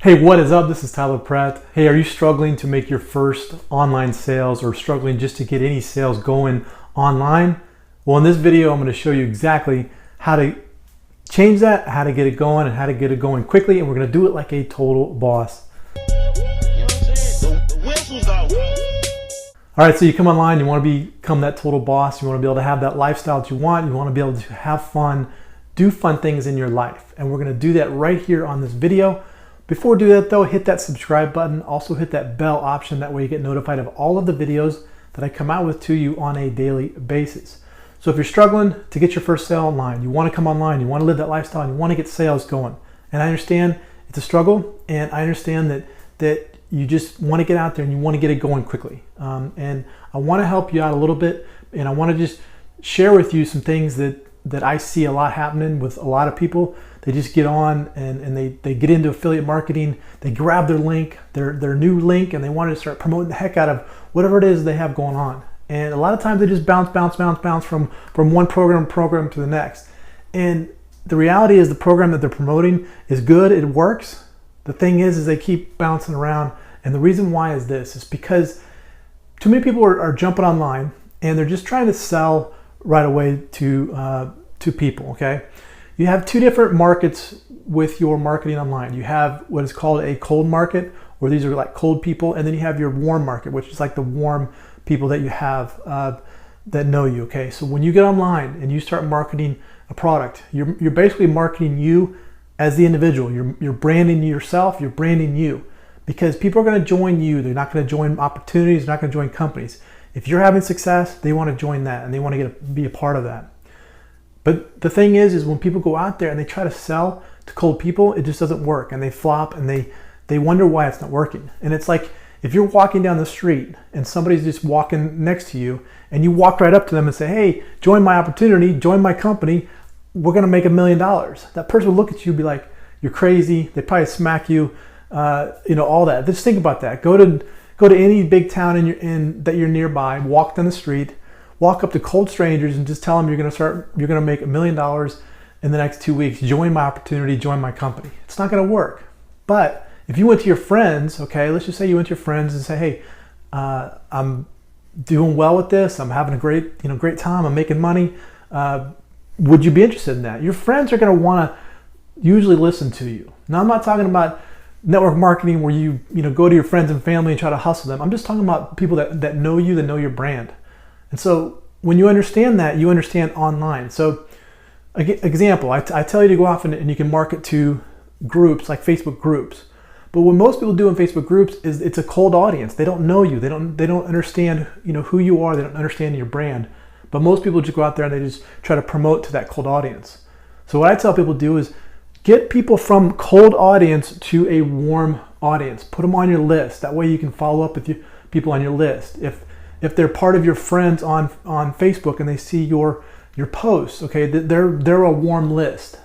Hey, what is up? This is Tyler Pratt. Hey, are you struggling to make your first online sales or struggling just to get any sales going online? Well, in this video, I'm going to show you exactly how to change that, how to get it going, and how to get it going quickly. And we're going to do it like a total boss. All right, so you come online, you want to become that total boss. You want to be able to have that lifestyle that you want. You want to be able to have fun, do fun things in your life. And we're going to do that right here on this video. Before we do that though, hit that subscribe button. Also hit that bell option. That way you get notified of all of the videos that I come out with to you on a daily basis. So if you're struggling to get your first sale online, you want to come online, you want to live that lifestyle, and you want to get sales going. And I understand it's a struggle, and I understand that you just want to get out there and you want to get it going quickly. And I want to help you out a little bit, and I want to just share with you some things that I see a lot happening with a lot of people. They just get on and they get into affiliate marketing. They grab their link, their new link, and they want to start promoting the heck out of whatever it is they have going on. And a lot of times they just bounce from one program to the next. And the reality is the program that they're promoting is good, it works. The thing is they keep bouncing around. And the reason why is this, is because too many people are jumping online and they're just trying to sell right away to people, okay? You have two different markets with your marketing online. You have what is called a cold market, where these are like cold people, and then you have your warm market, which is like the warm people that you have that know you, okay? So when you get online and you start marketing a product, you're basically marketing you as the individual. You're branding yourself, you're branding you, because people are gonna join you. They're not gonna join opportunities, they're not gonna join companies. If you're having success, they wanna join that and they wanna be a part of that. But the thing is when people go out there and they try to sell to cold people, it just doesn't work, and they flop, and they wonder why it's not working. And it's like if you're walking down the street and somebody's just walking next to you and you walk right up to them and say, hey, join my opportunity, join my company, we're gonna make $1 million. That person will look at you and be like, you're crazy. They probably smack you, all that. Just think about that. Go to any big town that you're nearby, walk down the street, walk up to cold strangers and just tell them you're gonna make $1 million in the next 2 weeks. Join my opportunity, join my company. It's not gonna work. But if you went to your friends, okay, let's just say you went to your friends and say, hey, I'm doing well with this. I'm having a great time. I'm making money. Would you be interested in that? Your friends are gonna wanna usually listen to you. Now, I'm not talking about network marketing where you go to your friends and family and try to hustle them. I'm just talking about people that know you, that know your brand. And so when you understand that, you understand online. So example, I tell you to go off and you can market to groups like Facebook groups. But what most people do in Facebook groups is it's a cold audience. They don't know you. They don't understand who you are. They don't understand your brand. But most people just go out there and they just try to promote to that cold audience. So what I tell people to do is get people from cold audience to a warm audience. Put them on your list. That way you can follow up with people on your list. If they're part of your friends on Facebook and they see your posts, okay, they're a warm list.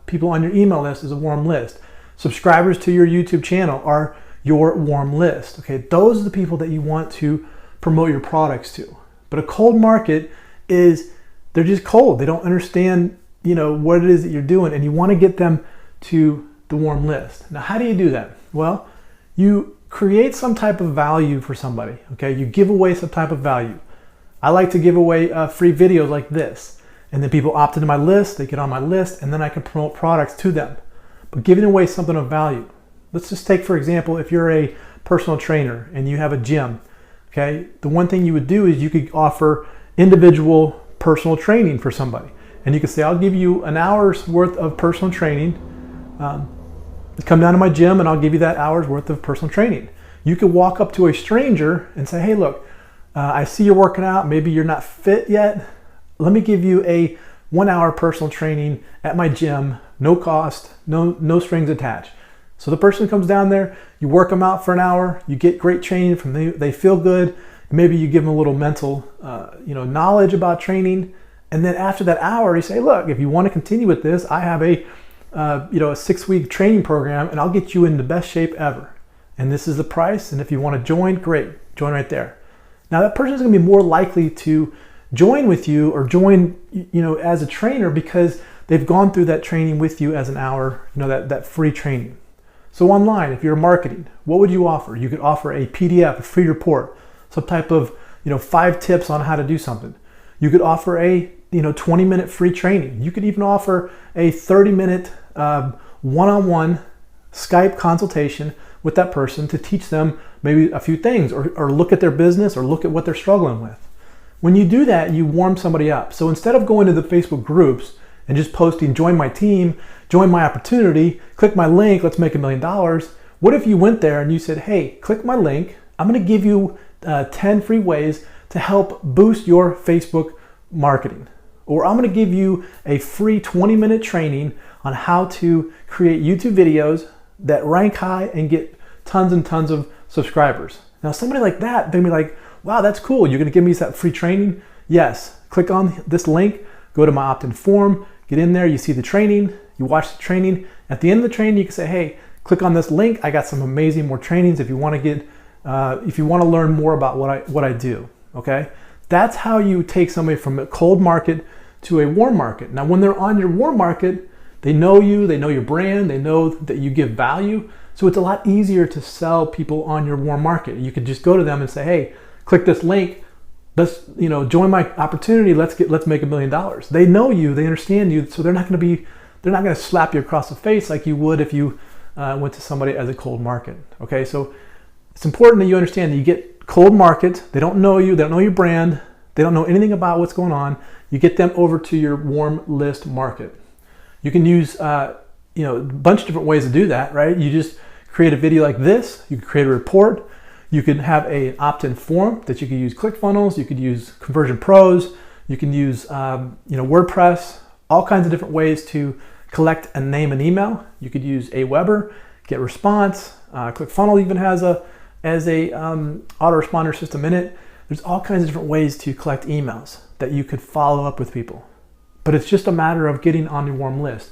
People on your email list is a warm list. Subscribers to your YouTube channel are your warm list. Okay, those are the people that you want to promote your products to. But a cold market they're just cold. They don't understand what it is that you're doing, and you want to get them to the warm list. Now, how do you do that? Well, you create some type of value for somebody, okay? You give away some type of value. I like to give away free videos like this, and then people opt into my list, they get on my list, and then I can promote products to them. But giving away something of value. Let's just take, for example, if you're a personal trainer and you have a gym, okay? The one thing you would do is you could offer individual personal training for somebody. And you could say, I'll give you an hour's worth of personal training. Come down to my gym and I'll give you that hour's worth of personal training. You could walk up to a stranger and say, hey, look, I see you're working out. Maybe you're not fit yet. Let me give you a 1 hour personal training at my gym, no cost, no strings attached. So the person comes down there, you work them out for an hour, you get great training from them, they feel good. Maybe you give them a little mental knowledge about training. And then after that hour, you say, look, if you want to continue with this, I have a 6-week training program and I'll get you in the best shape ever. And this is the price. And if you want to join, great, join right there. Now that person is going to be more likely to join with you or join, as a trainer because they've gone through that training with you as an hour, that free training. So online, if you're marketing, what would you offer? You could offer a PDF, a free report, some type of 5 tips on how to do something. You could offer a 20-minute free training. You could even offer a 30-minute one-on-one Skype consultation with that person to teach them maybe a few things, or look at their business, or look at what they're struggling with. When you do that, you warm somebody up. So instead of going to the Facebook groups and just posting, join my team, join my opportunity, click my link, let's make $1 million. What if you went there and you said, hey, click my link. I'm going to give you 10 free ways to help boost your Facebook marketing. Or I'm going to give you a free 20-minute training on how to create YouTube videos that rank high and get tons and tons of subscribers. Now, somebody like that, they'd be like, wow, that's cool. You're going to give me that free training? Yes. Click on this link, go to my opt-in form, get in there, you see the training, you watch the training. At the end of the training, you can say, hey, click on this link. I got some amazing more trainings if you want to get, if you want to learn more about what I do. Okay? That's how you take somebody from a cold market to a warm market. Now, when they're on your warm market, they know you, they know your brand, they know that you give value. So it's a lot easier to sell people on your warm market. You could just go to them and say, hey, click this link. Let's, join my opportunity. Let's make $1 million. They know you, they understand you, so they're not going to slap you across the face like you would if you went to somebody as a cold market. Okay, so it's important that you understand that you get cold market. They don't know you, they don't know your brand, they don't know anything about what's going on. You get them over to your warm list market. You can use a bunch of different ways to do that, right? You just create a video like this. You can create a report. You can have an opt-in form that you can use ClickFunnels. You could use Conversion Pros. You can use WordPress. All kinds of different ways to collect a name and email. You could use Aweber, GetResponse. ClickFunnels even has a autoresponder system in it. There's all kinds of different ways to collect emails that you could follow up with people. But it's just a matter of getting on your warm list.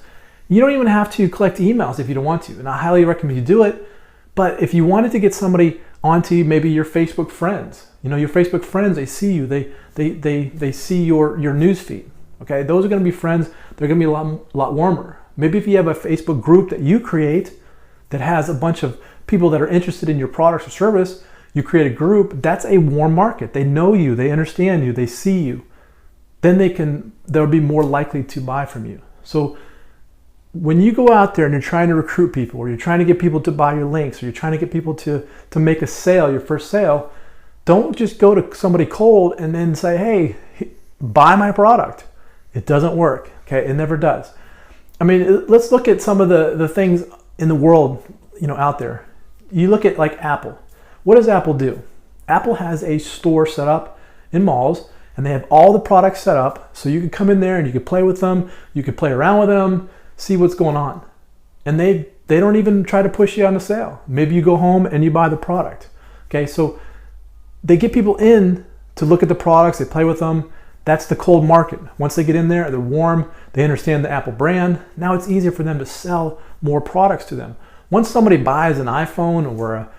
You don't even have to collect emails if you don't want to, and I highly recommend you do it. But if you wanted to get somebody onto maybe your Facebook friends, your Facebook friends, they see you, they see your news feed. Okay, those are going to be friends. They're going to be a lot warmer. Maybe if you have a Facebook group that you create that has a bunch of people that are interested in your products or service, you create a group. That's a warm market. They know you, they understand you, they see you. Then they'll be more likely to buy from you. So when you go out there and you're trying to recruit people, or you're trying to get people to buy your links, or you're trying to get people to make a sale, your first sale, don't just go to somebody cold and then say, hey, buy my product. It doesn't work. Okay, it never does. I mean, let's look at some of the things in the world, out there. You look at like Apple. What does Apple do? Apple has a store set up in malls, and they have all the products set up, so you can come in there and you can play with them, you can play around with them, see what's going on. And they don't even try to push you on the sale. Maybe you go home and you buy the product. Okay, so they get people in to look at the products, they play with them. That's the cold market. Once they get in there, they're warm, they understand the Apple brand. Now it's easier for them to sell more products to them. Once somebody buys an iPhone or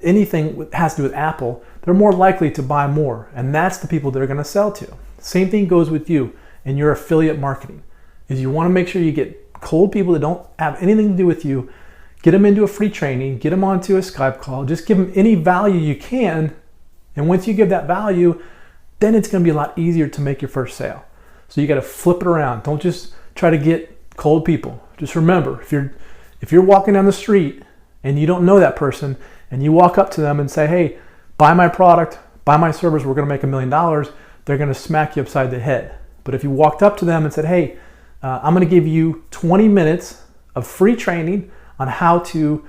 anything that has to do with Apple, they're more likely to buy more. And that's the people they're going to sell to. Same thing goes with you in your affiliate marketing. Is you want to make sure you get cold people that don't have anything to do with you, get them into a free training, get them onto a Skype call, just give them any value you can. And once you give that value, then it's going to be a lot easier to make your first sale. So you got to flip it around. Don't just try to get cold people. Just remember, if you're walking down the street and you don't know that person, and you walk up to them and say, hey, buy my product, buy my service, we're going to make $1 million, they're going to smack you upside the head. But if you walked up to them and said, hey, I'm going to give you 20 minutes of free training on how to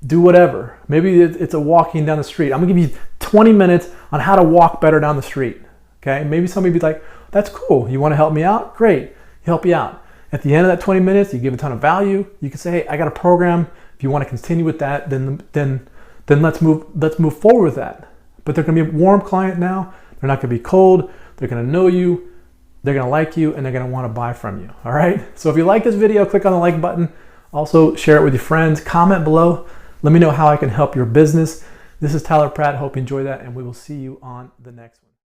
do whatever. Maybe it's a walking down the street. I'm going to give you 20 minutes on how to walk better down the street. Okay? Maybe somebody would be like, that's cool. You want to help me out? Great. Help you out. At the end of that 20 minutes, you give a ton of value. You can say, hey, I got a program. If you want to continue with that, then let's move forward with that. But they're going to be a warm client now. They're not going to be cold. They're going to know you. They're going to like you, and they're going to want to buy from you. All right? So if you like this video, click on the like button. Also, share it with your friends. Comment below. Let me know how I can help your business. This is Tyler Pratt. Hope you enjoy that, and we will see you on the next one.